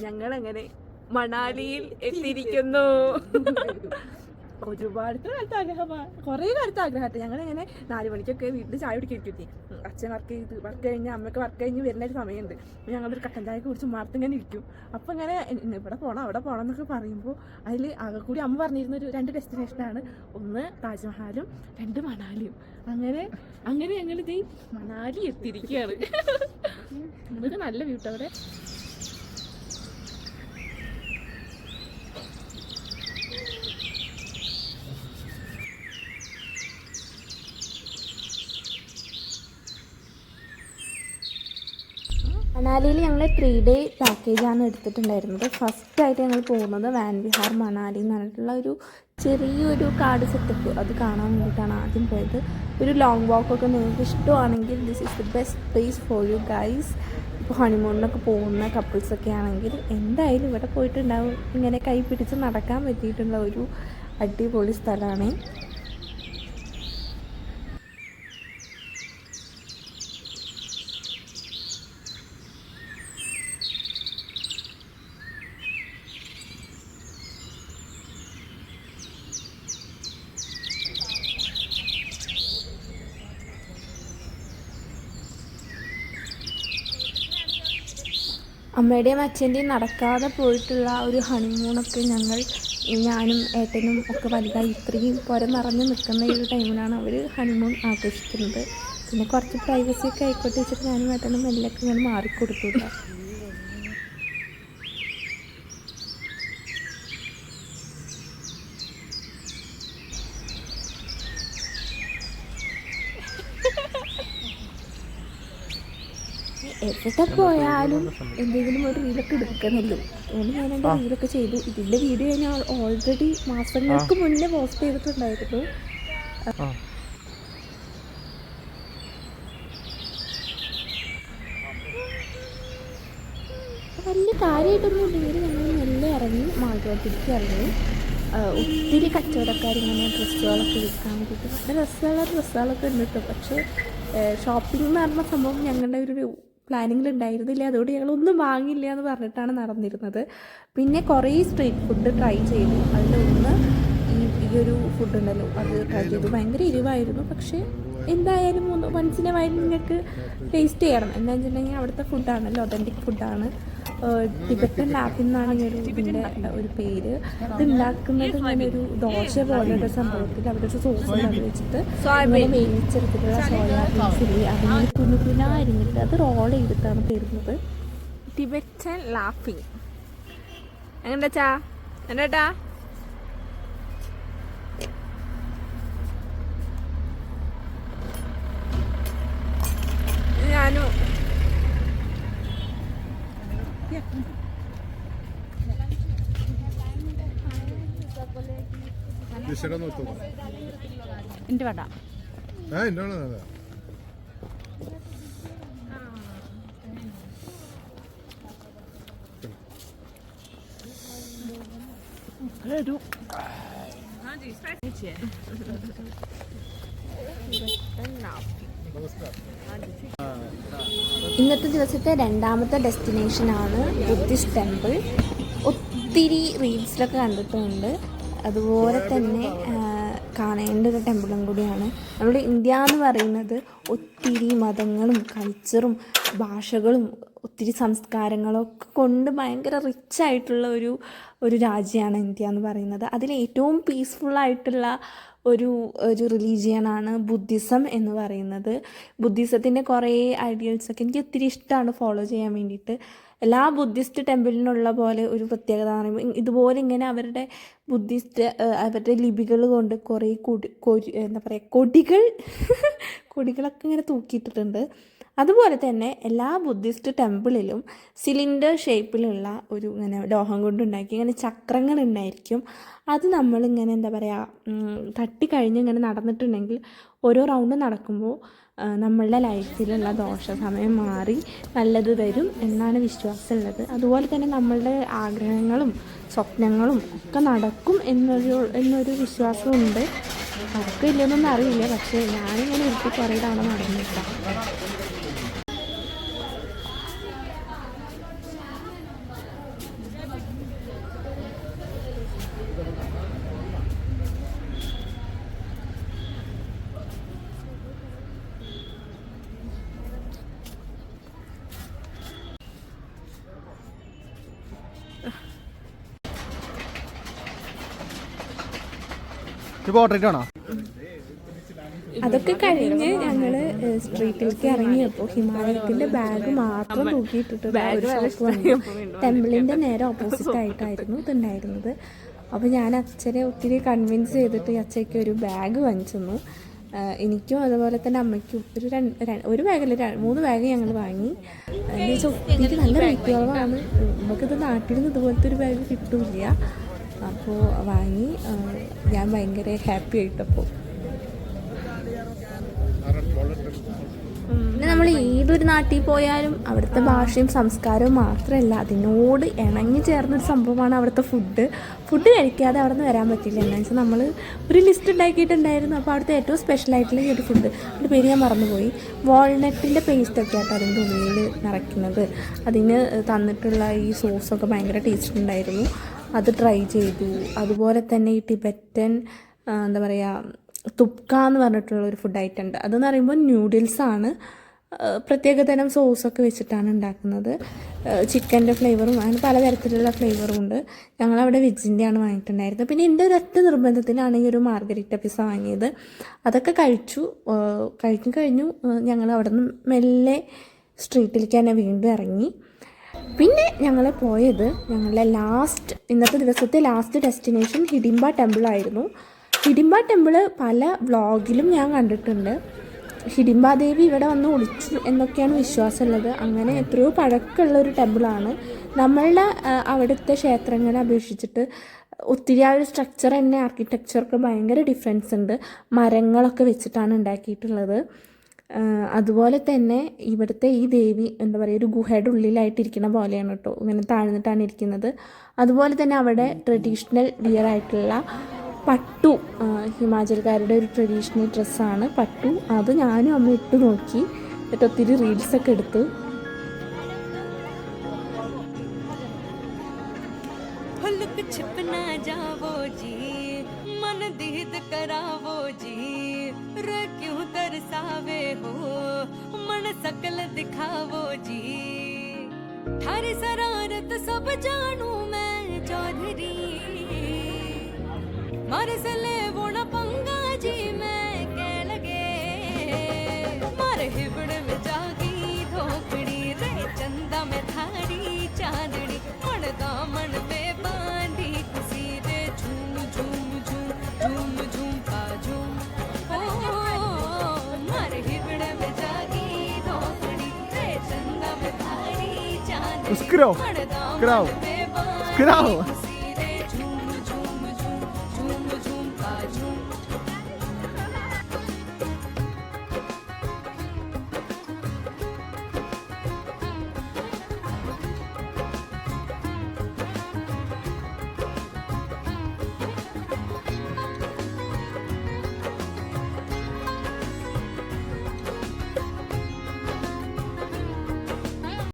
ഞങ്ങളങ്ങനെ മണാലിയിൽ എത്തിയിരിക്കുന്നു. ഒരുപാട് കാലത്ത് ആഗ്രഹമാണ്, കുറേ കാലത്ത് ആഗ്രഹമായിട്ട്. ഞങ്ങളിങ്ങനെ 4 മണിക്കൊക്കെ വീട്ടിൽ ചായ കുടിക്കിരിക്കും. അച്ഛൻ വർക്ക് കഴിഞ്ഞ് അമ്മയ്ക്ക് വർക്ക് കഴിഞ്ഞ് വരുന്ന ഒരു സമയമുണ്ട്. ഞങ്ങളൊരു കട്ടൻ ചായ കുടിച്ച് മാർത്തിങ്ങനെ ഇരിക്കും. അപ്പം ഇങ്ങനെ ഇവിടെ പോകണം അവിടെ പോകണം എന്നൊക്കെ പറയുമ്പോൾ അതിൽ ആകെ കൂടി അമ്മ പറഞ്ഞിരുന്നൊരു 2 ഡെസ്റ്റിനേഷനാണ്. ഒന്ന് താജ്മഹാലും 2 മണാലിയും. അങ്ങനെ ഞങ്ങളിത് മണാലി എത്തിയിരിക്കുകയാണ്. നമുക്ക് നല്ല വ്യൂട്ടോ അവിടെ. മണാലിയിൽ ഞങ്ങൾ 3 ഡേ പാക്കേജാണ് എടുത്തിട്ടുണ്ടായിരുന്നത്. ഫസ്റ്റായിട്ട് ഞങ്ങൾ പോകുന്നത് വാൻവിഹാർ മണാലി എന്ന് പറഞ്ഞിട്ടുള്ള ഒരു ചെറിയൊരു കാട് സെറ്റപ്പ് അത് കാണാൻ വേണ്ടിയിട്ടാണ് ആദ്യം പോയത്. ഒരു ലോങ് വാക്കൊക്കെ നിങ്ങൾക്ക് ഇഷ്ടമാണെങ്കിൽ this is the best place for you guys. ഇപ്പോൾ ഹണിമൂണിനൊക്കെ പോകുന്ന കപ്പിൾസൊക്കെ ആണെങ്കിൽ എന്തായാലും ഇവിടെ പോയിട്ടുണ്ടാവും. ഇങ്ങനെ കൈ പിടിച്ച് നടക്കാൻ പറ്റിയിട്ടുള്ള ഒരു അടിപൊളി സ്ഥലമാണ്. അമ്മയുടെയും അച്ഛൻ്റെയും നടക്കാതെ പോയിട്ടുള്ള ഒരു ഹണിമൂണൊക്കെ ഞാനും ഏട്ടനും ഒക്കെ വലുതായി ഇത്രയും പുര നിറഞ്ഞ് നിൽക്കുന്ന ഈ ഒരു ടൈമിലാണ് അവർ ഹണിമൂൺ ആഘോഷിക്കുന്നത്. പിന്നെ കുറച്ച് പ്രൈവസിയൊക്കെ ആയിക്കോട്ടെ വെച്ചിട്ട് ഞാനും ഏട്ടനും മെല്ലൊക്കെ ഇങ്ങനെ മാറിക്കൊടുത്തില്ല. എവിടെ പോയാലും എന്തെങ്കിലും ഒരു റീലൊക്കെ എടുക്കണമല്ലോ. അതുകൊണ്ട് ഞാൻ എൻ്റെ റീലൊക്കെ ചെയ്തു. ഇതിൻ്റെ വീഡിയോ ഞാൻ ഓൾറെഡി മാസങ്ങൾക്ക് മുന്നേ പോസ്റ്റ് ചെയ്തിട്ടുണ്ടായിരുന്നു. വലിയ കാര്യമായിട്ടൊന്നും ഇല്ലെങ്കിൽ ഞങ്ങൾ മെല്ലെ ഇറങ്ങി മാർഗത്തിലേക്ക് ഇറങ്ങി. ഒത്തിരി കച്ചവടക്കാരിങ്ങനെ ഡ്രസ്സുകളൊക്കെ വിൽക്കാൻ വേണ്ടിയിട്ട് ഡ്രസ്സുകളൊക്കെ ഉണ്ട് കേട്ടോ. പക്ഷേ ഷോപ്പിംഗ് എന്ന് പറഞ്ഞ സംഭവം ഞങ്ങളുടെ ഒരു പ്ലാനിങ്ങിലുണ്ടായിരുന്നില്ല. അതുകൊണ്ട് ഞങ്ങളൊന്നും വാങ്ങില്ല എന്ന് പറഞ്ഞിട്ടാണ് നടന്നിരുന്നത്. പിന്നെ കുറേ സ്ട്രീറ്റ് ഫുഡ് ട്രൈ ചെയ്തു. അതിലൊന്ന് ഈ ഒരു ഫുഡ് ഉണ്ടല്ലോ അത് ട്രൈ ചെയ്തു. ഭയങ്കര എരിവായിരുന്നു. പക്ഷേ എന്തായാലും വൺസിനെ വൈ നിങ്ങൾക്ക് ടേസ്റ്റ് ചെയ്യണം. എന്താണെന്ന് വെച്ചിട്ടുണ്ടെങ്കിൽ അവിടുത്തെ ഫുഡാണല്ലോ, ഒതൻറ്റിക് ഫുഡാണ്. ടിബറ്റൻ ലാപ്പിൻ എന്നാണ് ഈ ഇതിൻ്റെ ഒരു പേര്. ഇത് ഉണ്ടാക്കുന്നത് ഇങ്ങനെ ഒരു ദോശ പോലൊരു സംഭവത്തിൽ അവിടെ ഒരു സോസ് അത് വെച്ചിട്ട് ഇങ്ങനെ വേവിച്ചെടുത്തിട്ടുള്ള സോയാബീൻസില്ലേ അതിങ്ങനെ കുനുകുന അരിഞ്ഞിട്ട് അത് റോൾ ചെയ്തിട്ടാണ് തരുന്നത്. ടിബറ്റൻ ലാപ്പിംഗ് എങ്ങനെച്ചാ എന്നാട്ടാ ഞാനും എൻ്റെ വേണ്ട ഇന്നത്തെ ദിവസത്തെ 2ാമത്തെ ഡെസ്റ്റിനേഷനാണ് ബുദ്ധിസ്റ്റ് ടെമ്പിൾ. ഒത്തിരി റീൽസിലൊക്കെ കണ്ടിട്ടുണ്ട്. അതുപോലെ തന്നെ കാണേണ്ട ഒരു ടെമ്പിളും കൂടിയാണ്. നമ്മുടെ ഇന്ത്യ എന്ന് പറയുന്നത് ഒത്തിരി മതങ്ങളും കൾച്ചറും ഭാഷകളും ഒത്തിരി സംസ്കാരങ്ങളൊക്കെ കൊണ്ട് ഭയങ്കര റിച്ചായിട്ടുള്ള ഒരു രാജ്യമാണ് ഇന്ത്യ എന്ന് പറയുന്നത്. അതിൽ ഏറ്റവും പീസ്ഫുള്ളായിട്ടുള്ള ഒരു റിലീജിയനാണ് ബുദ്ധിസം എന്ന് പറയുന്നത്. ബുദ്ധിസത്തിൻ്റെ കുറേ ഐഡിയൽസൊക്കെ എനിക്ക് ഒത്തിരി ഇഷ്ടമാണ് ഫോളോ ചെയ്യാൻ വേണ്ടിയിട്ട്. എല്ലാ ബുദ്ധിസ്റ്റ് ടെമ്പിളിനുള്ള പോലെ ഒരു പ്രത്യേകത എന്ന് പറയുമ്പോൾ ഇതുപോലെ ഇങ്ങനെ അവരുടെ അവരുടെ ലിപികൾ കൊണ്ട് കുറേ എന്താ പറയുക കൊടികളൊക്കെ ഇങ്ങനെ തൂക്കിയിട്ടിട്ടുണ്ട്. അതുപോലെ തന്നെ എല്ലാ ബുദ്ധിസ്റ്റ് ടെമ്പിളിലും സിലിണ്ടർ ഷേപ്പിലുള്ള ഒരു ഇങ്ങനെ ലോഹം കൊണ്ടുണ്ടാക്കി ഇങ്ങനെ ചക്രങ്ങളുണ്ടായിരിക്കും. അത് നമ്മളിങ്ങനെ എന്താ പറയുക തട്ടിക്കഴിഞ്ഞ് ഇങ്ങനെ നടന്നിട്ടുണ്ടെങ്കിൽ ഓരോ റൗണ്ട് നടക്കുമ്പോൾ നമ്മളുടെ ലൈഫിലുള്ള ദോഷ സമയം മാറി നല്ലത് തരും എന്നാണ് വിശ്വാസമുള്ളത്. അതുപോലെ തന്നെ നമ്മളുടെ ആഗ്രഹങ്ങളും സ്വപ്നങ്ങളും ഒക്കെ നടക്കും എന്നൊരു വിശ്വാസമുണ്ട്. നടക്കില്ലെന്നൊന്നും അറിയില്ല, പക്ഷേ ഞാനിങ്ങനെ ഇരുത്തി കുറേ തവണ നടന്നിട്ടാണ്. പോർട്രേറ്റ് ആണോ? അതൊക്കെ കഴിഞ്ഞ് ഞങ്ങൾ സ്ട്രീറ്റിലേക്ക് ഇറങ്ങിയപ്പോൾ ഹിമാലയത്തിൻ്റെ ബാഗ് മാത്രം തൂക്കിയിട്ടിട്ട് ഒരു ഷോപ്പ് വന്നു. ടെമ്പിളിൻ്റെ നേരെ ഓപ്പോസിറ്റ് ആയിട്ടായിരുന്നു ഇതുണ്ടായിരുന്നത്. അപ്പോൾ ഞാൻ അച്ഛനെ ഒത്തിരി കൺവിൻസ് ചെയ്തിട്ട് അച്ഛയ്ക്ക് ഒരു ബാഗ് വാങ്ങിച്ചു തന്നു. എനിക്കും അതുപോലെ തന്നെ അമ്മയ്ക്കും ഒരു ബാഗല്ല 3 ബാഗ് ഞങ്ങൾ വാങ്ങി. എന്ന് വെച്ചാൽ ഒത്തിരി നല്ല റേറ്റ് കുറവാണ്. നമുക്കിത് നാട്ടിൽ നിന്ന് ഇതുപോലത്തെ ഒരു ബാഗ് കിട്ടില്ല. അപ്പോൾ വാങ്ങി. ഞാൻ ഭയങ്കര ഹാപ്പി ആയിട്ടപ്പോൾ. പിന്നെ നമ്മൾ ഏതൊരു നാട്ടിൽ പോയാലും അവിടുത്തെ ഭാഷയും സംസ്കാരവും മാത്രമല്ല, അതിനോട് ഇണങ്ങി ചേർന്നൊരു സംഭവമാണ് അവിടുത്തെ ഫുഡ് കഴിക്കാതെ അവിടെ നിന്ന് വരാൻ പറ്റില്ല. എന്താണെന്ന് വെച്ചാൽ നമ്മൾ ഒരു ലിസ്റ്റ് ഉണ്ടാക്കിയിട്ടുണ്ടായിരുന്നു. അപ്പോൾ അവിടുത്തെ ഏറ്റവും സ്പെഷ്യലായിട്ടുള്ള ഈ ഒരു ഫുഡ്, അതിൻ്റെ പേര് ഞാൻ മറന്നുപോയി. വാൾനട്ടിൻ്റെ പേസ്റ്റൊക്കെ ആയിട്ട് അതിൻ്റെ ഉള്ളിൽ നിറയ്ക്കുന്നത്. അതിന് തന്നിട്ടുള്ള ഈ സോസൊക്കെ ഭയങ്കര ടേസ്റ്റ് ഉണ്ടായിരുന്നു. അത് ട്രൈ ചെയ്തു. അതുപോലെ തന്നെ ഈ ടിബറ്റൻ എന്താ പറയുക, തുപ്ക എന്ന് പറഞ്ഞിട്ടുള്ള ഒരു ഫുഡ് ഐറ്റം ഉണ്ട്. അതെന്ന് പറയുമ്പോൾ ന്യൂഡിൽസാണ്. പ്രത്യേക തരം സോസൊക്കെ വെച്ചിട്ടാണ് ഉണ്ടാക്കുന്നത്. ചിക്കൻ്റെ ഫ്ലേവറും അങ്ങനെ പലതരത്തിലുള്ള ഫ്ലേവറും ഉണ്ട്. ഞങ്ങളവിടെ വെജിൻ്റെയാണ് വാങ്ങിയിട്ടുണ്ടായിരുന്നത്. പിന്നെ എൻ്റെ ഒരൊറ്റ നിർബന്ധത്തിനാണ് ഈ ഒരു മാർഗരിറ്റ പിസ്സ വാങ്ങിയത്. അതൊക്കെ കഴിഞ്ഞു ഞങ്ങൾ അവിടെ നിന്ന് മെല്ലെ സ്ട്രീറ്റിലേക്ക് തന്നെ വീണ്ടും ഇറങ്ങി. പിന്നെ ഞങ്ങൾ പോയത് ഞങ്ങളുടെ ഇന്നത്തെ ദിവസത്തെ last destination Hidimba ടെമ്പിളായിരുന്നു. Hidimba temple പല വ്ളോഗിലും ഞാൻ കണ്ടിട്ടുണ്ട്. ഹിഡിംബാദേവി ഇവിടെ വന്ന് ഒളിച്ചു എന്നൊക്കെയാണ് വിശ്വാസമുള്ളത്. അങ്ങനെ എത്രയോ പഴക്കമുള്ള ഒരു ടെമ്പിളാണ്. നമ്മളുടെ അവിടുത്തെ ക്ഷേത്രങ്ങളെ അപേക്ഷിച്ചിട്ട് ഒത്തിരി ആ ഒരു സ്ട്രക്ചർ തന്നെ, ആർക്കിടെക്ചറൊക്കെ ഭയങ്കര ഡിഫറൻസ് ഉണ്ട്. മരങ്ങളൊക്കെ വെച്ചിട്ടാണ് ഉണ്ടാക്കിയിട്ടുള്ളത്. അതുപോലെ തന്നെ ഇവിടുത്തെ ഈ ദേവി എന്താ പറയുക, ഒരു ഗുഹയുടെ ഉള്ളിലായിട്ടിരിക്കുന്ന പോലെയാണ് കേട്ടോ. ഇങ്ങനെ താഴ്ന്നിട്ടാണ് ഇരിക്കുന്നത്. അതുപോലെ തന്നെ അവിടെ ട്രഡീഷണൽ വിയർ ആയിട്ടുള്ള പട്ടു, ഹിമാചൽക്കാരുടെ ഒരു ട്രഡീഷണൽ ഡ്രസ്സാണ് പട്ടു. അത് ഞാനും അമ്മ ഇട്ട് നോക്കി. എന്നിട്ട് ഒത്തിരി റീൽസൊക്കെ എടുത്തു. मारे से ले वो ना पंगा जी मैं कह लगे मारे हिबड़ में जागी धोखड़ी रे चंदा में थारी चांदनी मन दामन पे बांधी खुशी रे झूम झूम झूम झूम झूम पा झूम मारे हिबड़ में जागी धोखड़ी रे चंदा में थारी चांदनी मन दामन पे बांधी